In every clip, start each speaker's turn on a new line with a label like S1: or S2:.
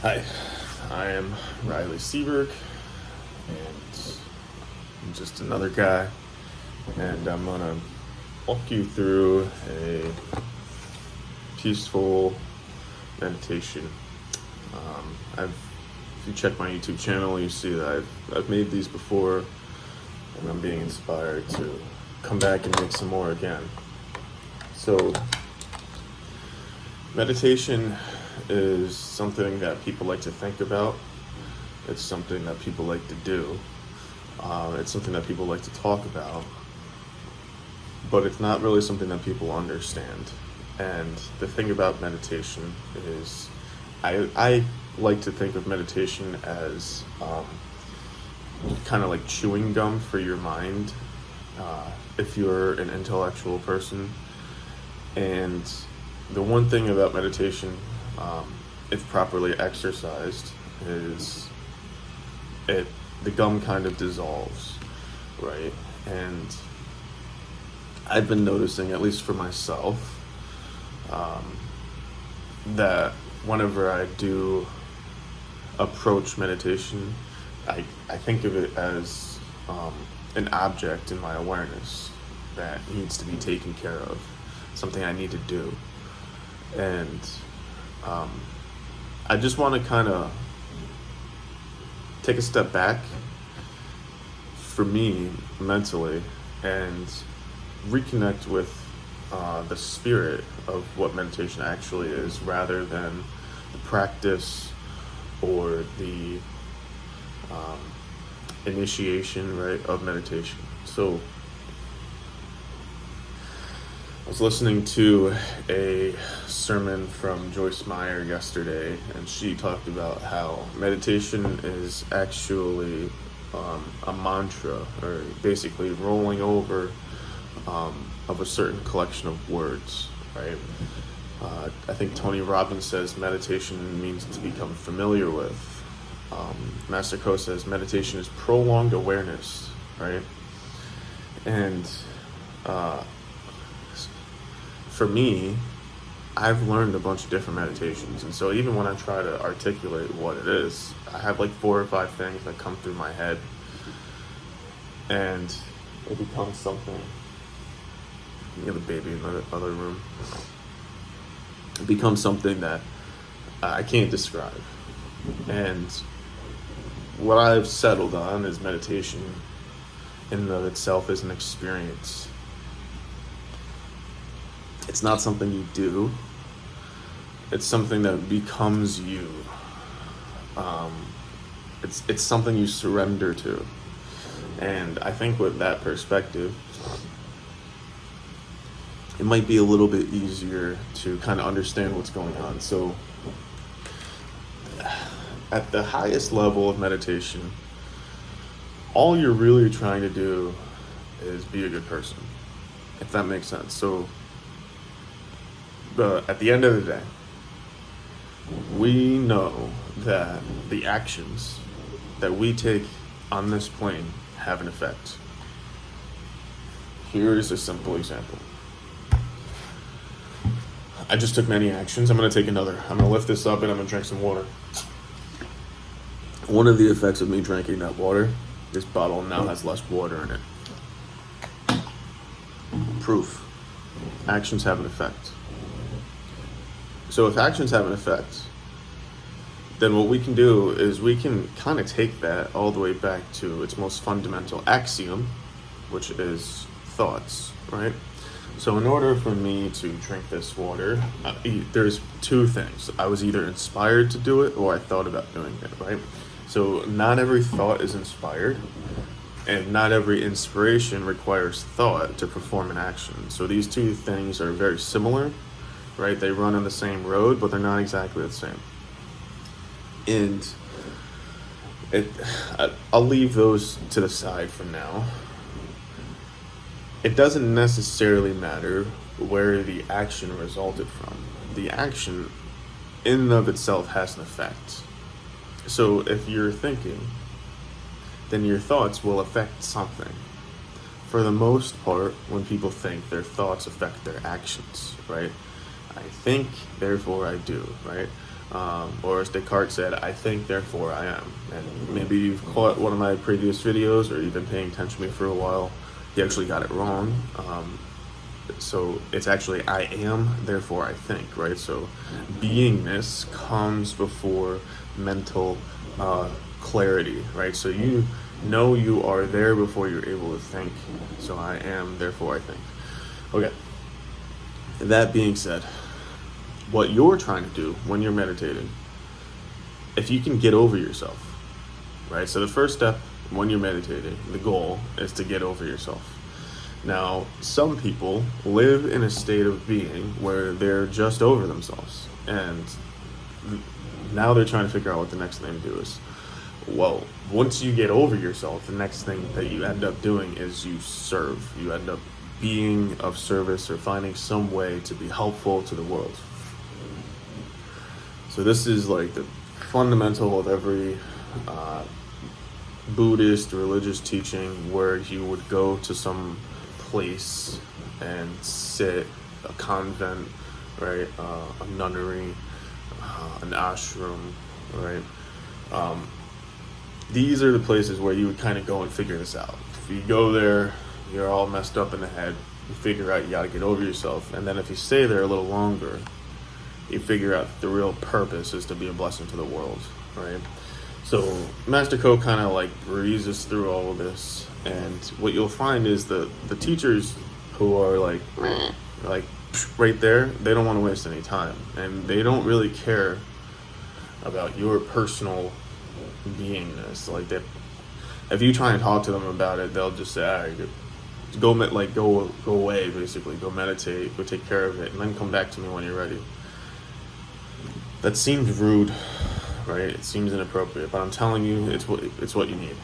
S1: Hi, I am Riley Seaburg, and I'm just another guy, and I'm gonna walk you through a peaceful meditation. If you check my YouTube channel, you see that I've made these before, and I'm being inspired to come back and make some more again. So, meditation is something that people like to think about. It's something that people like to do. It's something that people like to talk about, but it's not really something that people understand. And the thing about meditation is, I like to think of meditation as kind of like chewing gum for your mind, if you're an intellectual person. And the one thing about meditation, if properly exercised, is the gum kind of dissolves, right? And I've been noticing, at least for myself, that whenever I do approach meditation, I think of it as an object in my awareness that needs to be taken care of, something I need to do. And I just want to kind of take a step back for me mentally and reconnect with the spirit of what meditation actually is, rather than the practice or the initiation, right, of meditation. So I was listening to a sermon from Joyce Meyer yesterday, and she talked about how meditation is actually a mantra, or basically rolling over of a certain collection of words, right? I think Tony Robbins says meditation means to become familiar with. Master Ko says meditation is prolonged awareness, right? And for me, I've learned a bunch of different meditations, and so even when I try to articulate what it is, I have like 4 or 5 things that come through my head, and it becomes something. You have a baby in the other room. It becomes something that I can't describe. And what I've settled on is meditation in and of itself is an experience. It's not something you do. It's something that becomes you. It's something you surrender to. And I think with that perspective, it might be a little bit easier to kind of understand what's going on. So, at the highest level of meditation, all you're really trying to do is be a good person, if that makes sense. So, at the end of the day, we know that the actions that we take on this plane have an effect. Here is a simple example. I just took many actions. I'm going to take another. I'm going to lift this up and I'm going to drink some water. One of the effects of me drinking that water, this bottle now has less water in it. Proof. Actions have an effect. So if actions have an effect, then what we can do is we can kind of take that all the way back to its most fundamental axiom, which is thoughts, right? So in order for me to drink this water, there's 2 things. I was either inspired to do it or I thought about doing it, right? So not every thought is inspired, and not every inspiration requires thought to perform an action. So these 2 things are very similar, right? They run on the same road, but they're not exactly the same. And I'll leave those to the side for now. It doesn't necessarily matter where the action resulted from. The action in and of itself has an effect. So if you're thinking, then your thoughts will affect something. For the most part, when people think, their thoughts affect their actions, right? I think, therefore I do, right? Or as Descartes said, I think, therefore I am. And maybe you've caught one of my previous videos, or you've been paying attention to me for a while. He actually got it wrong. So it's actually I am, therefore I think, right? So beingness comes before mental clarity, right? So you know you are there before you're able to think. So I am, therefore I think. Okay. That being said, what you're trying to do when you're meditating, if you can get over yourself, right? So the first step when you're meditating, the goal is to get over yourself. Now, some people live in a state of being where they're just over themselves, and now they're trying to figure out what the next thing to do is. Well, once you get over yourself, the next thing that you end up doing is you serve. You end up being of service or finding some way to be helpful to the world. So this is like the fundamental of every Buddhist religious teaching, where you would go to some place and sit, a convent, right, a nunnery, an ashram, right. These are the places where you would kind of go and figure this out. If you go there, you're all messed up in the head, you figure out you gotta get over yourself, and then if you stay there a little longer, you figure out the real purpose is to be a blessing to the world, right? So Master Ko kind of like breezes through all of this, and what you'll find is the teachers who are like right there, they don't want to waste any time, and they don't really care about your personal beingness. Like that, if you try and talk to them about it, they'll just say, "All right, go away, basically. Go meditate, go take care of it, and then come back to me when you're ready." That seems rude, right? It seems inappropriate, but I'm telling you, it's what you need,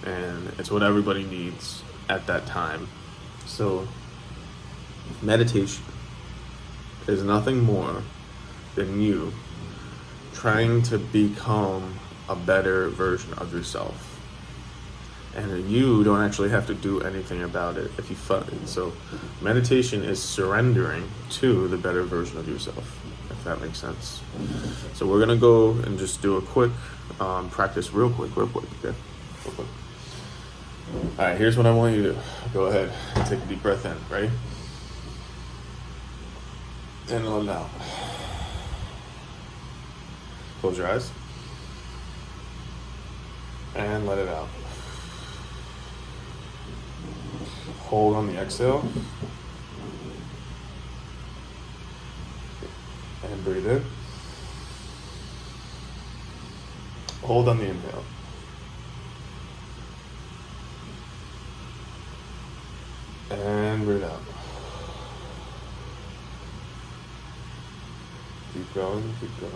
S1: and it's what everybody needs at that time. So meditation is nothing more than you trying to become a better version of yourself, and you don't actually have to do anything about it if you find. So meditation is surrendering to the better version of yourself, if that makes sense. So we're gonna go and just do a quick practice real quick, okay? Real quick. All right, here's what I want you to do. Go ahead and take a deep breath in, ready? And let it out. Close your eyes. And let it out. Hold on the exhale. And breathe in. Hold on the inhale. And breathe out. Keep going, keep going.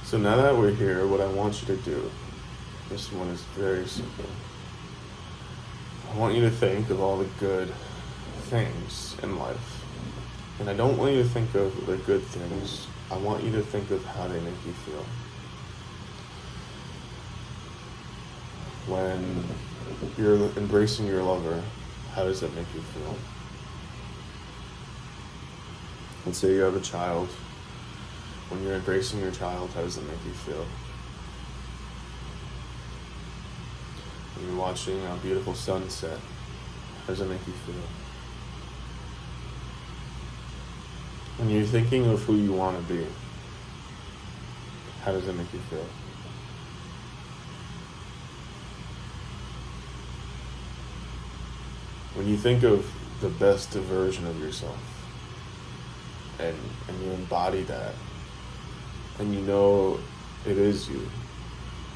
S1: So now that we're here, what I want you to do, this one is very simple. I want you to think of all the good things in life. And I don't want you to think of the good things. I want you to think of how they make you feel. When you're embracing your lover, how does that make you feel? Let's say you have a child. When you're embracing your child, how does it make you feel? When you're watching a beautiful sunset, how does it make you feel? When you're thinking of who you want to be, how does it make you feel? When you think of the best version of yourself, and you embody that, and you know it is you,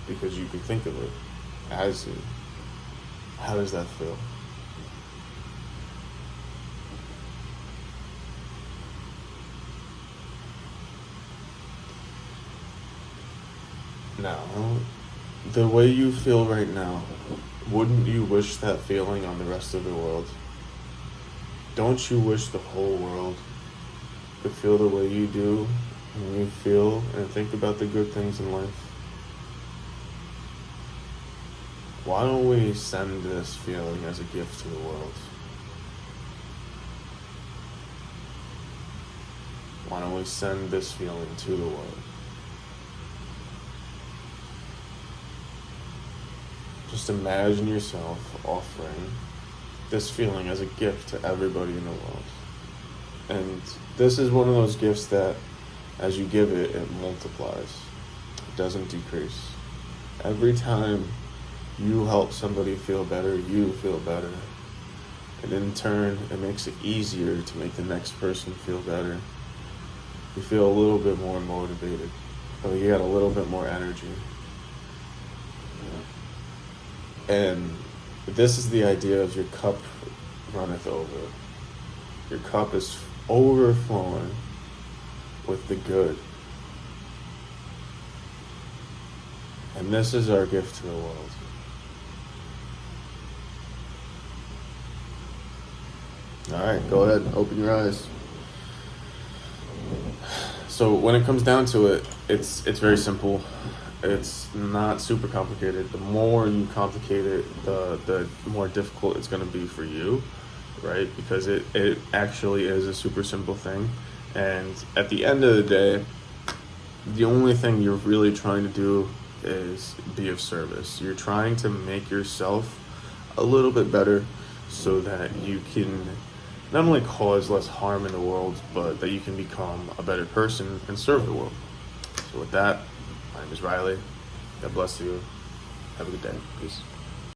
S1: because you can think of it as you, how does that feel? Now, the way you feel right now, wouldn't you wish that feeling on the rest of the world? Don't you wish the whole world could feel the way you do when you feel and think about the good things in life? Why don't we send this feeling as a gift to the world? Why don't we send this feeling to the world? Just imagine yourself offering this feeling as a gift to everybody in the world. And this is one of those gifts that as you give it, it multiplies. It doesn't decrease. Every time you help somebody feel better, you feel better. And in turn, it makes it easier to make the next person feel better. You feel a little bit more motivated. Or you got a little bit more energy. And this is the idea of your cup runneth over. Your cup is overflowing with the good. And this is our gift to the world. All right, go ahead, open your eyes. So when it comes down to it, it's very simple. It's not super complicated. The more you complicate it, the more difficult it's going to be for you, right? Because it actually is a super simple thing. And at the end of the day, the only thing you're really trying to do is be of service. You're trying to make yourself a little bit better so that you can not only cause less harm in the world, but that you can become a better person and serve the world. So with that, my name is Riley. God bless you. Have a good day. Peace.